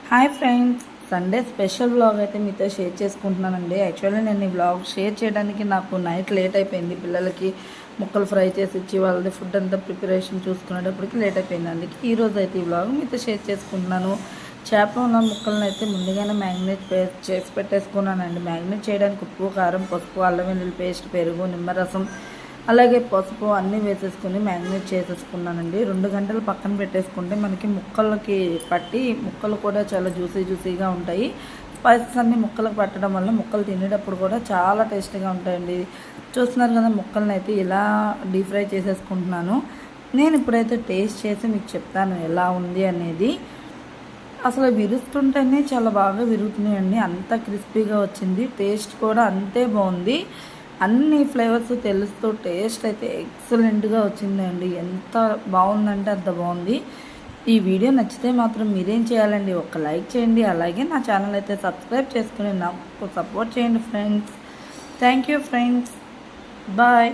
Hi friends, Sunday special vlog అయితే మీతో share చేసుకుంటున్నానండి. యాక్చువల్లీ నేను ఈ వ్లాగ్ షేర్ చేయడానికి నాకు నైట్ లేట్ అయిపోయింది. పిల్లలకి ముక్కలు ఫ్రై చేసి ఇచ్చి వాళ్ళది ఫుడ్ అంతా ప్రిపరేషన్ చూసుకునేటప్పటికి లేట్ అయిపోయింది. అందుకే ఈరోజు అయితే ఈ వ్లాగ్ మీతో షేర్ చేసుకుంటున్నాను. చేపలో ఉన్న ముక్కలను అయితే ముందుగానే మ్యాగ్నేట్ చేసి పెట్టేసుకున్నానండి. మ్యాగ్నేట్ చేయడానికి ఉప్పు, కారం, పసుపు, అల్లం వెల్లుల్లి పేస్ట్, పెరుగు, నిమ్మరసం, అలాగే పసుపు అన్నీ వేసేసుకుని మ్యాగ్నేట్ చేసేసుకున్నానండి. 2 గంటలు పక్కన పెట్టేసుకుంటే మనకి ముక్కలకి పట్టి ముక్కలు కూడా చాలా జ్యూసీగా ఉంటాయి. స్పైసెస్ అన్నీ ముక్కలకు పట్టడం వల్ల ముక్కలు తినేటప్పుడు కూడా చాలా టేస్టీగా ఉంటాయండి. చూస్తున్నారు కదా, ముక్కలను అయితే ఇలా డీప్ ఫ్రై చేసేసుకుంటున్నాను. నేను ఇప్పుడైతే టేస్ట్ చేసి మీకు చెప్తాను ఎలా ఉంది అనేది. అసలు విరుస్తుంటేనే చాలా బాగా విరుగుతున్నాయండి. అంత క్రిస్పీగా వచ్చింది. టేస్ట్ కూడా అంతే బాగుంది. అన్ని ఫ్లేవర్స్ తెలుస్తూ టేస్ట్ అయితే ఎక్సలెంట్గా వచ్చిందండి. ఎంత బాగుందంటే అంత బాగుంది. ఈ వీడియో నచ్చితే మాత్రం మీరేం చేయాలండి, ఒక లైక్ చేయండి. అలాగే నా ఛానల్ అయితే సబ్స్క్రైబ్ చేసుకుని నాకు సపోర్ట్ చేయండి friends. Thank you friends, bye.